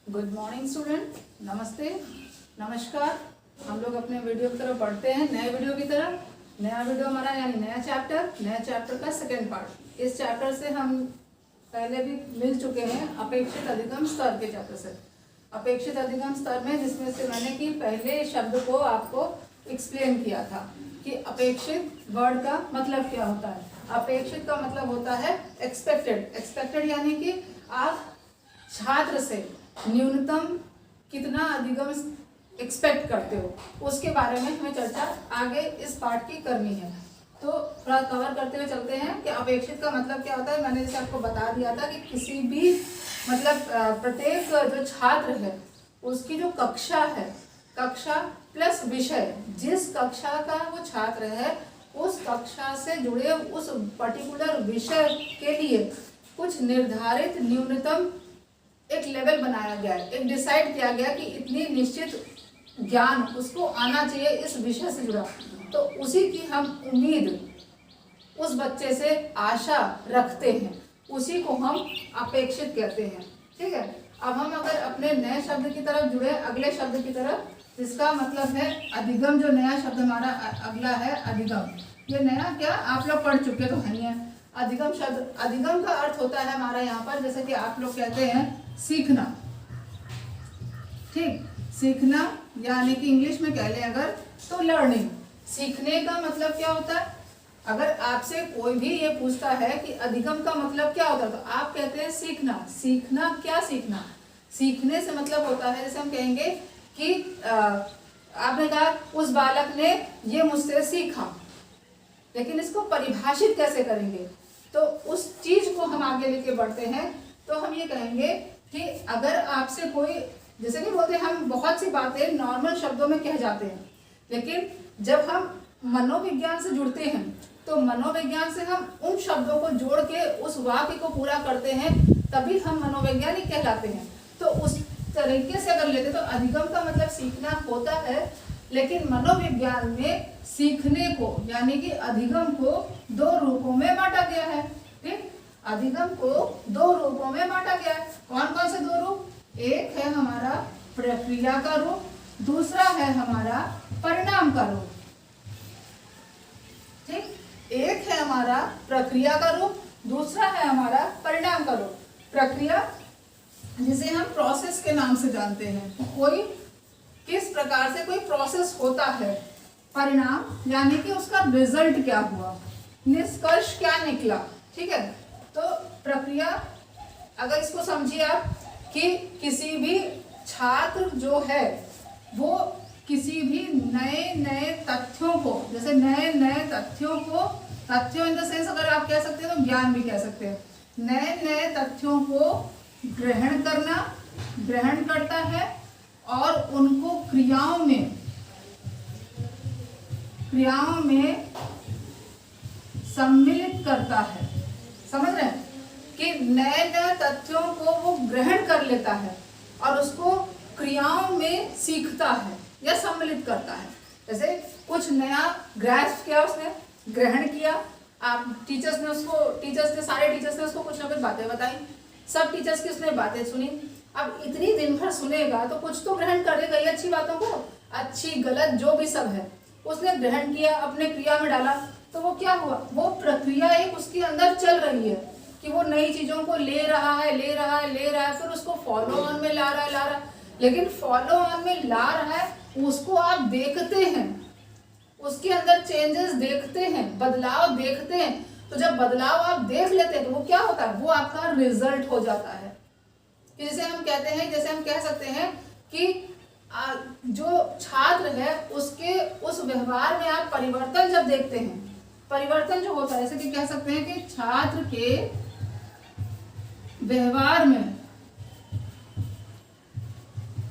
Good morning student, नमस्ते, नमस्कार। हम लोग अपने वीडियो की तरफ बढ़ते हैं, नए वीडियो की तरफ। नया वीडियो हमारा यानी नया चैप्टर का सेकेंड पार्ट। इस चैप्टर से हम पहले भी मिल चुके हैं अपेक्षित अधिगम स्तर के चैप्टर से। अपेक्षित अधिगम स्तर में जिसमें से मैंने कि पहले शब्द को आपको एक्सप्लेन किया था कि अपेक्षित वर्ड का मतलब क्या होता है। अपेक्षित का मतलब होता है एक्सपेक्टेड यानी कि आप छात्र से न्यूनतम कितना अधिगम एक्सपेक्ट करते हो, उसके बारे में हमें चर्चा आगे इस पार्ट की करनी है। तो थोड़ा कवर करते हुए चलते हैं कि अपेक्षित का मतलब क्या होता है। मैंने जैसे आपको बता दिया था कि किसी भी मतलब प्रत्येक जो छात्र है उसकी जो कक्षा है, कक्षा प्लस विषय, जिस कक्षा का वो छात्र है उस कक्षा से जुड़े उस पर्टिकुलर विषय के लिए कुछ निर्धारित न्यूनतम एक लेवल बनाया गया है, एक डिसाइड किया गया कि इतनी निश्चित ज्ञान उसको आना चाहिए इस विषय से जुड़ा। तो उसी की हम उम्मीद उस बच्चे से आशा रखते हैं, उसी को हम अपेक्षित कहते हैं। ठीक है, अब हम अगर अपने नए शब्द की तरफ जुड़े, अगले शब्द की तरफ, जिसका मतलब है अधिगम। जो नया शब्द हमारा अगला है अधिगम। ये नया क्या आप लोग पढ़ चुके तो नहीं है। अधिगम शब्द, अधिगम का अर्थ होता है हमारा यहाँ पर, जैसे कि आप लोग कहते हैं सीखना। ठीक, सीखना यानी कि इंग्लिश में कह लें अगर तो लर्निंग। सीखने का मतलब क्या होता है। अगर आपसे कोई भी ये पूछता है कि अधिगम का मतलब क्या होता है तो आप कहते हैं सीखना। सीखना क्या सीखना? सीखने से मतलब होता है, जैसे हम कहेंगे कि आपने कहा उस बालक ने ये मुझसे सीखा, लेकिन इसको परिभाषित कैसे करेंगे? तो उस चीज को हम आगे लेके बढ़ते हैं। तो हम ये कहेंगे कि अगर आपसे कोई, जैसे नहीं बोलते हम बहुत सी बातें नॉर्मल शब्दों में कह जाते हैं, लेकिन जब हम मनोविज्ञान से जुड़ते हैं तो मनोविज्ञान से हम उन शब्दों को जोड़ के उस वाक्य को पूरा करते हैं, तभी हम मनोवैज्ञानिक कहलाते हैं। तो उस तरीके से अगर लेते तो अधिगम का मतलब सीखना होता है, लेकिन मनोविज्ञान में सीखने को यानी कि अधिगम को दो रूपों में बांटा गया है। ठीक, अधिगम को दो रूपों में बांटा गया है। कौन कौन से दो रूप? एक है हमारा प्रक्रिया का रूप, दूसरा है हमारा परिणाम का रूप। ठीक, एक है हमारा प्रक्रिया का रूप, दूसरा है हमारा परिणाम का रूप। प्रक्रिया जिसे हम प्रोसेस के नाम से जानते हैं, कोई किस प्रकार से कोई प्रोसेस होता है। परिणाम यानी कि उसका रिजल्ट क्या हुआ, निष्कर्ष क्या निकला। ठीक है, तो प्रक्रिया अगर इसको समझिए आप कि किसी भी छात्र जो है वो किसी भी नए नए तथ्यों को, जैसे नए नए तथ्यों को, तथ्यों इन द सेंस अगर आप कह सकते हैं तो ज्ञान भी कह सकते हैं, नए नए तथ्यों को ग्रहण करता है और उनको क्रियाओं में सम्मिलित करता है। समझ रहे हैं कि नए नए तथ्यों को वो ग्रहण कर लेता है और उसको क्रियाओं में सीखता है या सम्मिलित करता है। जैसे कुछ नया ग्रैस्प किया, उसने ग्रहण किया, आप टीचर्स ने सारे टीचर्स ने उसको कुछ ना कुछ बातें बताई, सब टीचर्स की उसने बातें सुनी। अब इतनी दिन भर सुनेगा तो कुछ तो ग्रहण करेगा ही, अच्छी बातों को, अच्छी गलत जो भी सब है उसने ग्रहण किया, अपने क्रिया में डाला। तो वो क्या हुआ, वो प्रक्रिया एक उसके अंदर चल रही है कि वो नई चीजों को ले रहा है, फिर उसको फॉलो ऑन में ला रहा है। लेकिन फॉलो ऑन में ला रहा है, उसको आप देखते हैं, उसके अंदर चेंजेस देखते हैं, बदलाव देखते हैं। तो जब बदलाव आप देख लेते हैं तो वो क्या होता है, वो आपका रिजल्ट हो जाता है। जैसे हम कहते हैं, जैसे हम कह सकते हैं कि जो छात्र है उसके उस व्यवहार में आप परिवर्तन जब देखते हैं, परिवर्तन जो होता है, जैसे कि कह सकते हैं कि छात्र के व्यवहार में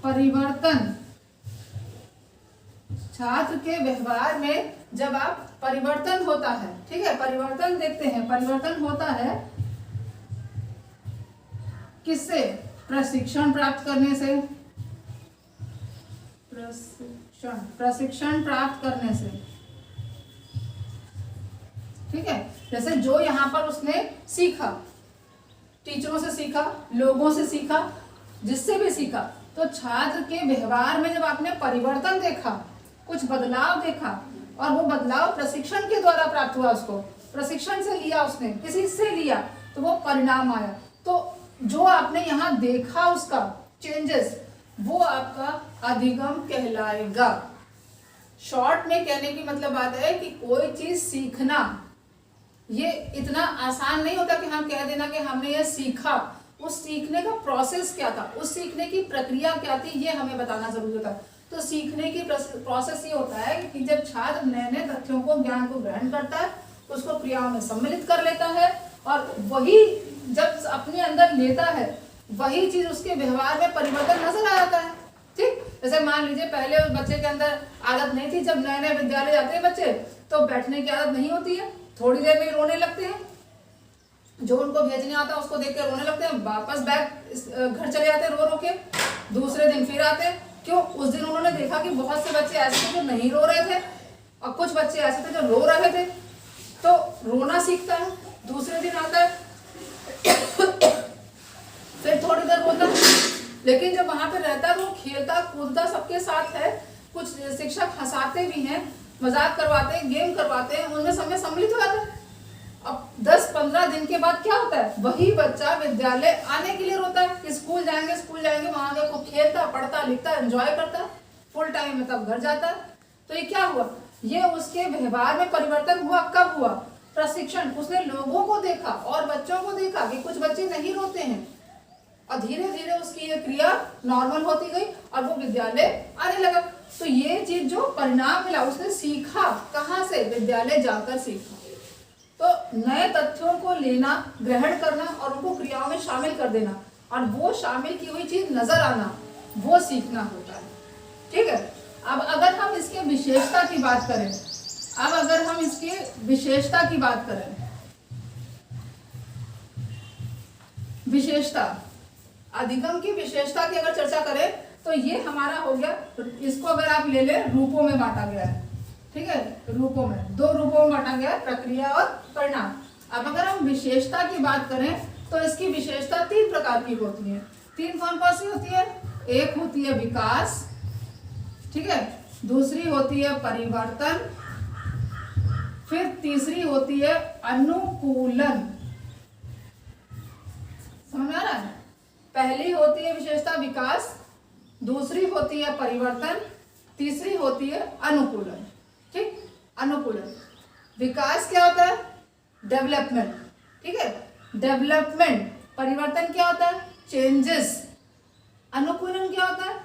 परिवर्तन, छात्र के व्यवहार में जब आप परिवर्तन होता है, ठीक है, परिवर्तन देखते हैं, परिवर्तन होता है किससे? प्रशिक्षण प्राप्त करने से, प्रशिक्षण प्राप्त करने से। ठीक है, जैसे जो यहाँ पर उसने सीखा, टीचरों से सीखा, लोगों से सीखा, जिससे भी सीखा। तो छात्र के व्यवहार में जब आपने परिवर्तन देखा, कुछ बदलाव देखा, और वो बदलाव प्रशिक्षण के द्वारा प्राप्त हुआ, उसको प्रशिक्षण से लिया, उसने किसी से लिया, तो वो परिणाम आया। तो जो आपने यहाँ देखा उसका चेंजेस, वो आपका अधिगम कहलाएगा। शॉर्ट में कहने की मतलब बात है कि कोई चीज सीखना ये इतना आसान नहीं होता कि हम कह देना कि हमने ये सीखा। उस सीखने का प्रोसेस क्या था, उस सीखने की प्रक्रिया क्या थी, ये हमें बताना जरूरी होता है। तो सीखने की प्रोसेस ये होता है कि जब छात्र नए नए तथ्यों को, ज्ञान को ग्रहण करता है, उसको क्रियाओं में सम्मिलित कर लेता है, और वही जब अपने अंदर लेता है, वही चीज उसके व्यवहार में परिवर्तन नजर आ जाता है। ठीक, जैसे मान लीजिए पहले उस बच्चे के अंदर आदत नहीं थी, जब नए नए विद्यालय जाते हैं बच्चे, तो बैठने की आदत नहीं होती है, थोड़ी देर में रोने लगते हैं, जो उनको भेजने आता है उसको देख कर रोने लगते हैं, वापस बैग घर चले जाते हैं रो रो के, दूसरे दिन फिर आते हैं। क्यों? उस दिन उन्होंने देखा कि बहुत से बच्चे ऐसे थे जो नहीं रो रहे थे, और कुछ बच्चे ऐसे थे जो रो रहे थे, तो रोना सीखता है। दूसरे दिन आता है फिर थोड़ी देर रोता है, लेकिन जब वहां पे रहता है वो खेलता कूदता सबके साथ है, कुछ शिक्षक हंसाते भी हैं, मजाक करवाते हैं, गेम करवाते हैं, उनमें सब में सम्मिलित हो जाता है। अब 10-15 दिन के बाद क्या होता है, वही बच्चा विद्यालय आने के लिए रोता है कि स्कूल जाएंगे, वहां गए को खेलता, पढ़ता, लिखता, एंजॉय करता, फुल टाइम में तब घर जाता है। तो ये क्या हुआ, ये उसके व्यवहार में परिवर्तन हुआ। कब हुआ? प्रशिक्षण। उसने लोगों को देखा और बच्चों को देखा कि कुछ बच्चे नहीं रोते हैं, और धीरे धीरे उसकी ये क्रिया नॉर्मल होती गई और वो विद्यालय आने लगा। तो ये चीज जो परिणाम मिला, उसने सीखा कहाँ से? विद्यालय जाकर सीखा। तो नए तथ्यों को लेना, ग्रहण करना और उनको क्रियाओं में शामिल कर देना, और वो शामिल की हुई चीज नजर आना, वो सीखना होता है। ठीक है। अब अगर हम इसके विशेषता की बात करें, विशेषता, अधिगम की विशेषता की अगर चर्चा करें, तो ये हमारा हो गया, इसको अगर आप ले ले, रूपों में बांटा गया है। ठीक है, रूपों में, 2 रूपों में बांटा गया है, प्रक्रिया और परिणाम। अब अगर हम विशेषता की बात करें, तो इसकी विशेषता 3 प्रकार की होती है। 3 कौन कौन सी होती है? एक होती है विकास, ठीक है, दूसरी होती है परिवर्तन, फिर तीसरी होती है अनुकूलन। समझ आ रहा है? पहली होती है विशेषता विकास, दूसरी होती है परिवर्तन, तीसरी होती है अनुकूलन। ठीक, अनुकूलन। विकास क्या होता है? डेवलपमेंट। ठीक है, डेवलपमेंट। परिवर्तन क्या होता है? चेंजेस। अनुकूलन क्या होता है?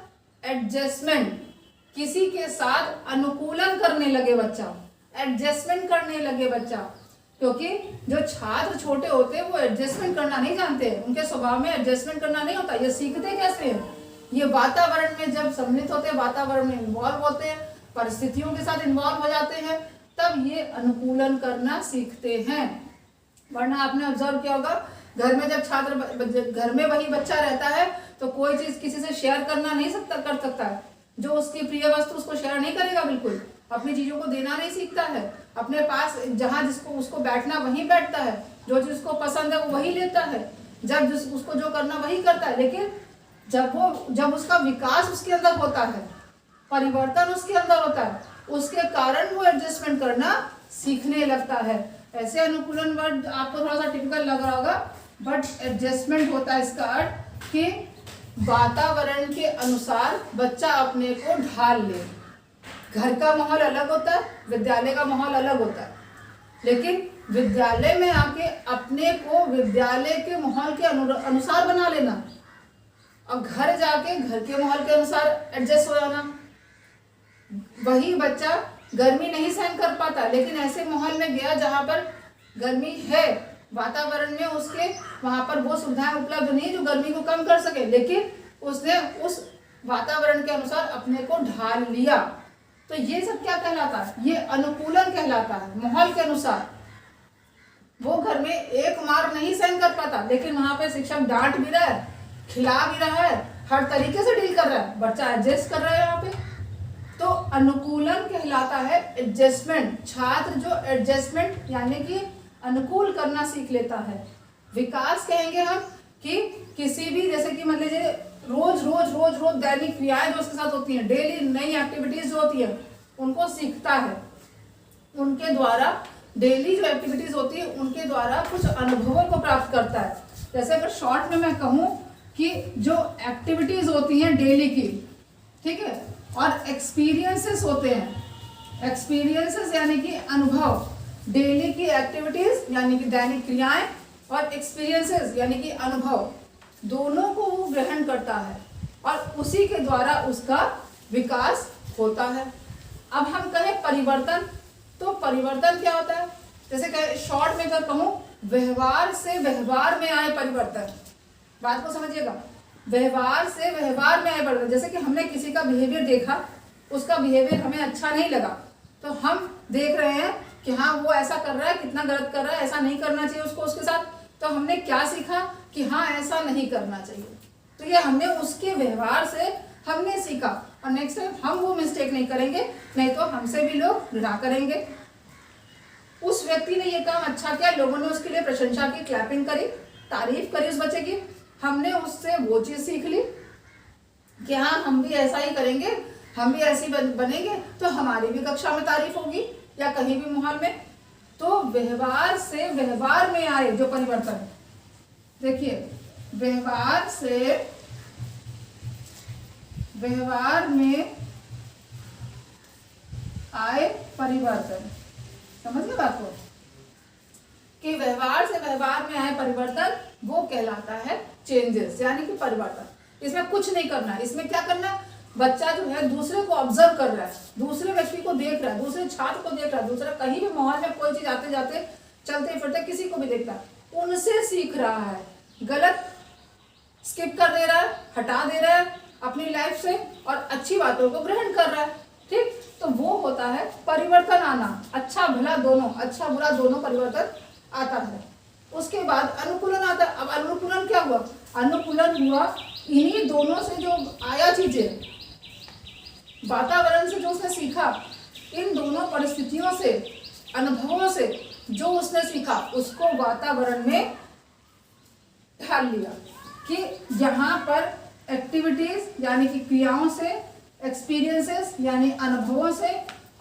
एडजस्टमेंट। किसी के साथ अनुकूलन करने लगे बच्चा, एडजस्टमेंट करने लगे बच्चा, क्योंकि जो छात्र छोटे होते हैं वो एडजस्टमेंट करना नहीं जानते हैं, उनके स्वभाव में एडजस्टमेंट करना नहीं होता। ये सीखते कैसे हैं? ये वातावरण में जब सम्मिलित होते हैं, वातावरण में इन्वॉल्व होते हैं, परिस्थितियों के साथ इन्वॉल्व हो जाते हैं, तब ये अनुकूलन करना सीखते हैं। वरना आपने ऑब्जर्व किया होगा, घर में जब छात्र, घर में वही बच्चा रहता है, तो कोई चीज किसी से शेयर करना नहीं कर सकता है। जो उसकी प्रिय वस्तु उसको शेयर नहीं करेगा, बिल्कुल अपनी चीजों को देना नहीं सीखता है, अपने पास जहां जिसको उसको बैठना वहीं बैठता है, जो चीज उसको पसंद है वो वही लेता है, जब उसको जो करना वही करता है। लेकिन जब उसका विकास उसके अंदर होता है, परिवर्तन उसके अंदर होता है, उसके कारण वो एडजस्टमेंट करना सीखने लगता है। ऐसे अनुकूलन वर्ड आपको थोड़ा सा टिपिकल लग रहा होगा, बट एडजस्टमेंट होता है इसका अर्थ कि वातावरण के अनुसार बच्चा अपने को ढाल ले। घर का माहौल अलग होता है, विद्यालय का माहौल अलग होता है, लेकिन विद्यालय में आके अपने को विद्यालय के माहौल के अनुसार बना लेना, और घर जाके घर के माहौल के अनुसार एडजस्ट हो जाना। वही बच्चा गर्मी नहीं सहन कर पाता, लेकिन ऐसे माहौल में गया जहां पर गर्मी है, वातावरण में उसके वहां पर वो सुविधाएं उपलब्ध नहीं जो गर्मी को कम कर सके, लेकिन उसने उस वातावरण के अनुसार अपने को ढाल लिया। तो ये सब क्या कहलाता है? ये अनुकूलन कहलाता है। माहौल के अनुसार वो घर में एक मार नहीं सहन कर पाता, लेकिन वहां पे शिक्षक डांट भी रहा है, खिला भी रहा है, हर तरीके से डील कर रहा है, बच्चा एडजस्ट कर रहा है यहाँ पे। तो अनुकूलन कहलाता है एडजस्टमेंट। छात्र जो एडजस्टमेंट यानी कि अनुकूल करना सीख लेता है। विकास कहेंगे हम कि किसी भी, जैसे कि मान लीजिए रोज रोज रोज रोज दैनिक क्रियाएं जो उसके साथ होती हैं, डेली नई एक्टिविटीज जो होती है उनको सीखता है। उनके द्वारा डेली जो एक्टिविटीज होती है उनके द्वारा कुछ अनुभवों को प्राप्त करता है। जैसे अगर शॉर्ट में मैं कहूँ कि जो एक्टिविटीज होती हैं डेली की, ठीक है, और एक्सपीरियंसेस होते हैं, एक्सपीरियंसेस यानी कि अनुभव, डेली की एक्टिविटीज यानी कि दैनिक क्रियाएं और एक्सपीरियंसेस यानी कि अनुभव, दोनों को वो ग्रहण करता है और उसी के द्वारा उसका विकास होता है। अब हम कहें परिवर्तन, तो परिवर्तन क्या होता है? जैसे कहें शॉर्ट में अगर कहूँ, व्यवहार से व्यवहार में आए परिवर्तन। बात को समझिएगा, व्यवहार से व्यवहार में आए परिवर्तन। जैसे कि हमने किसी का बिहेवियर देखा, उसका बिहेवियर हमें अच्छा नहीं लगा, तो हम देख रहे हैं कि हाँ वो ऐसा कर रहा है, कितना गलत कर रहा है, ऐसा नहीं करना चाहिए उसको उसके साथ। तो हमने क्या सीखा कि हाँ ऐसा नहीं करना चाहिए, तो ये हमने उसके व्यवहार से हमने सीखा और नेक्स्ट टाइम हम वो मिस्टेक नहीं करेंगे, नहीं तो हमसे भी लोग घृणा करेंगे। उस व्यक्ति ने ये काम अच्छा किया, लोगों ने उसके लिए प्रशंसा की, क्लैपिंग करी, तारीफ करी उस बच्चे की, हमने उससे वो चीज सीख ली कि हाँ हम भी ऐसा ही करेंगे, हम भी ऐसे बनेंगे तो हमारी भी कक्षा में तारीफ होगी या कहीं भी माहौल में। तो व्यवहार से व्यवहार में आए जो परिवर्तन, देखिए व्यवहार से व्यवहार में आए परिवर्तन, समझ गए बात को, कि व्यवहार से व्यवहार में आए परिवर्तन वो कहलाता है चेंजेस, यानी कि परिवर्तन। इसमें कुछ नहीं करना, इसमें क्या करना, बच्चा जो है दूसरे को ऑब्जर्व कर रहा है, दूसरे व्यक्ति को देख रहा है, दूसरे छात्र को देख रहा है, दूसरा कहीं भी माहौल में कोई चीज आते जाते चलते फिरते किसी को भी देखता है, उनसे सीख रहा है, गलत स्किप कर दे रहा है, हटा दे रहा है अपनी लाइफ से और अच्छी बातों को ग्रहण कर रहा है, ठीक। तो वो होता है परिवर्तन आना, अच्छा भला दोनों, अच्छा बुरा दोनों परिवर्तन आता है। उसके बाद अनुकूलन आता है। अब अनुकूलन क्या हुआ? अनुकूलन हुआ इन्हीं दोनों से जो आया चीजें, वातावरण से जो उसने सीखा, इन दोनों परिस्थितियों से, अनुभवों से जो उसने सीखा उसको वातावरण में ढाल लिया कि यहाँ पर एक्टिविटीज यानी कि क्रियाओं से, एक्सपीरियंसेस यानी अनुभवों से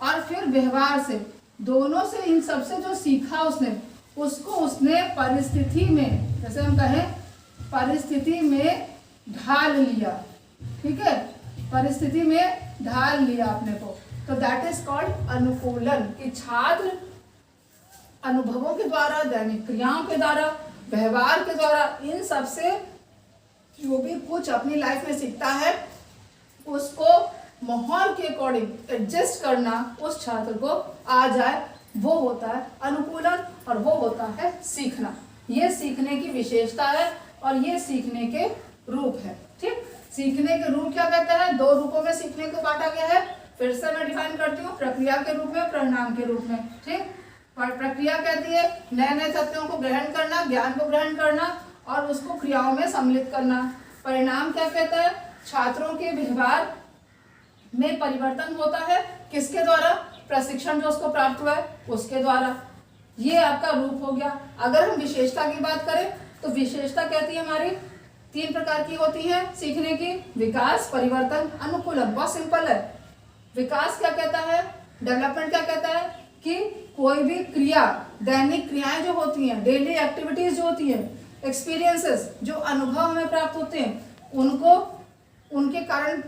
और फिर व्यवहार से, दोनों से इन सबसे जो सीखा उसने, उसको उसने परिस्थिति में, जैसे हम कहें परिस्थिति में ढाल लिया, ठीक है, परिस्थिति में ढाल लिया अपने को। तो दैट इज कॉल्ड अनुकूलन, कि छात्र अनुभवों के द्वारा, दैनिक क्रियाओं के द्वारा, व्यवहार के द्वारा, इन सब से जो भी कुछ अपनी लाइफ में सीखता है उसको माहौल के अकॉर्डिंग एडजस्ट करना उस छात्र को आ जाए, वो होता है अनुकूलन और वो होता है सीखना। ये सीखने की विशेषता है और ये सीखने के रूप है, ठीक। सीखने के रूप क्या कहते हैं? दो रूपों में सीखने को बांटा गया है। फिर से मैं डिफाइन करती हूँ, प्रक्रिया के रूप में, परिणाम के रूप में, ठीक। और प्रक्रिया कहती है नए नए तथ्यों को ग्रहण करना, ज्ञान को ग्रहण करना और उसको क्रियाओं में सम्मिलित करना। परिणाम क्या कहता है? छात्रों के व्यवहार में परिवर्तन होता है, किसके द्वारा? प्रशिक्षण जो उसको प्राप्त हुआ है उसके द्वारा। ये आपका रूप हो गया। अगर हम विशेषता की बात करें तो विशेषता कहती है हमारी तीन प्रकार की होती है सीखने की, विकास, परिवर्तन, अनुकूलन। बहुत सिंपल है। विकास क्या कहता है? डेवलपमेंट क्या कहता है? कि कोई भी क्रिया, दैनिक क्रियाएं जो होती हैं, डेली एक्टिविटीज जो होती हैं, एक्सपीरियंसेस जो अनुभव हमें प्राप्त होते हैं, उनको, उनके कारण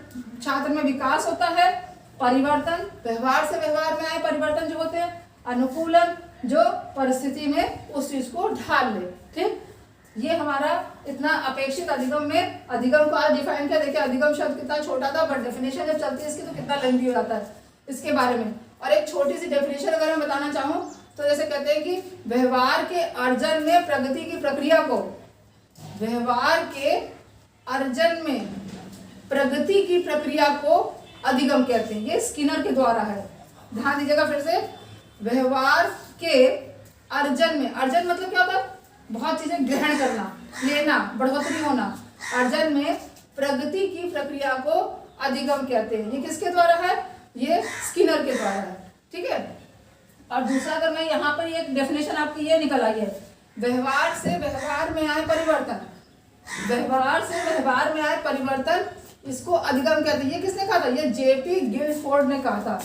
छात्र में विकास होता है। परिवर्तन, व्यवहार से व्यवहार में आए परिवर्तन जो होते हैं। अनुकूलन, जो परिस्थिति में उस चीज को ढाल ले, ठीक। ये हमारा इतना अपेक्षित अधिगम में, अधिगम को आज डिफाइन किया। देखिए अधिगम शब्द कितना छोटा था, बट डेफिनेशन जब चलती है इसकी तो कितना लेंथी हो जाता है इसके बारे में। और एक छोटी सी डेफिनेशन अगर मैं बताना चाहूँ तो जैसे कहते हैं कि व्यवहार के अर्जन में प्रगति की प्रक्रिया को, व्यवहार के अर्जन में प्रगति की प्रक्रिया को अधिगम कहते हैं। ये स्किनर के द्वारा है, ध्यान दीजिएगा फिर से। व्यवहार के अर्जन में, अर्जन मतलब क्या होता है? बहुत चीजें ग्रहण करना, लेना, बढ़ोतरी होना। अर्जन में प्रगति की प्रक्रिया को अधिगम कहते हैं। ये किसके द्वारा है? ये स्किनर के द्वारा है, ठीक है। और दूसरा अगर मैं यहाँ पर एक डेफिनेशन आपकी ये निकल आई है, व्यवहार से व्यवहार में आए परिवर्तन। व्यवहार से व्यवहार में आए परिवर्तन, इसको अधिगम कहते हैं। ये किसने कहा था? ये जेपी गिलफोर्ड ने कहा था।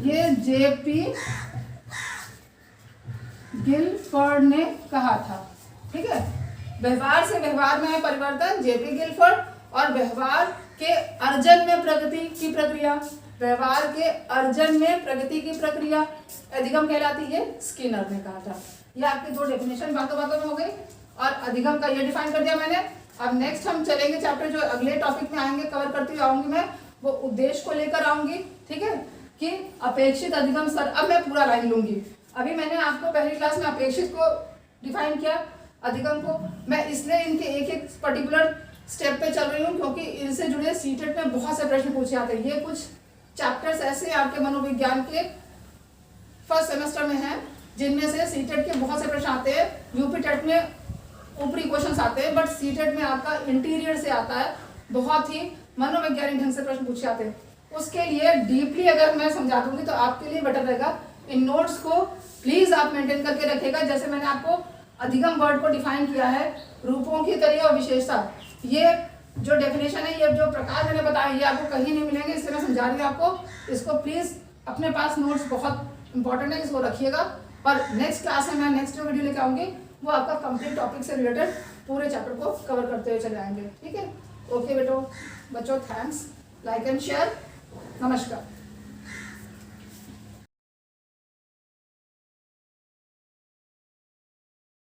ये जेपी गिलफोर्ड ने कहा था। ठीक है, व्यवहार से व्यवहार में आए परिवर्तन, जेपी गिलफोर्ड। और व्यवहार के अर्जन में प्रगति की प्रक्रिया, व्यवहार के अर्जन में प्रगति की प्रक्रिया अधिगम कहलाती है, स्किनर ने कहा था। ये आपकी दो डेफिनेशन बातों बातों में हो गई और अधिगम का ये डिफाइन कर दिया मैंने। अब नेक्स्ट हम चलेंगे चैप्टर जो अगले टॉपिक में आएंगे, कवर करती हुई आऊंगी मैं, वो उद्देश्य को लेकर आऊंगी। ठीक है, कि अपेक्षित अधिगम स्तर। अब मैं पूरा लाइन लूंगी। अभी मैंने आपको पहली क्लास में अपेक्षित को डिफाइन किया, अधिगम को। मैं इसलिए इनके एक एक पर्टिकुलर स्टेप पे चल रही हूँ क्योंकि इनसे जुड़े सीटेट में बहुत से प्रश्न पूछे जाते हैं। ये कुछ चैप्टर्स ऐसे आपके मनोविज्ञान के फर्स्ट सेमेस्टर में हैं जिनमें से सीटेट के बहुत से प्रश्न आते हैं। यूपी टेट में ऊपरी क्वेश्चंस आते हैं, बट सीटेट में आपका इंटीरियर से आता है, बहुत ही मनोवैज्ञानिक ढंग से प्रश्न पूछे जाते हैं। उसके लिए डीपली अगर मैं समझा दूंगी तो आपके लिए बेटर रहेगा। इन नोट्स को प्लीज आप मेंटेन करके रखिएगा। जैसे मैंने आपको अधिगम वर्ड को डिफाइन किया है, रूपों की तरह और विशेषता, ये जो डेफिनेशन है, ये जो प्रकार मैंने बताया, ये आपको कहीं नहीं मिलेंगे, इससे मैं समझा रही हूँ आपको। इसको प्लीज अपने पास नोट्स बहुत इंपॉर्टेंट है, इसको रखिएगा। और नेक्स्ट क्लास में मैं नेक्स्ट वीडियो लेके आऊंगी, वो आपका कंप्लीट टॉपिक से रिलेटेड पूरे चैप्टर को कवर करते हुए चले आएंगे। ठीक है, ओके बेटो बच्चों, थैंक्स, लाइक एंड शेयर, नमस्कार।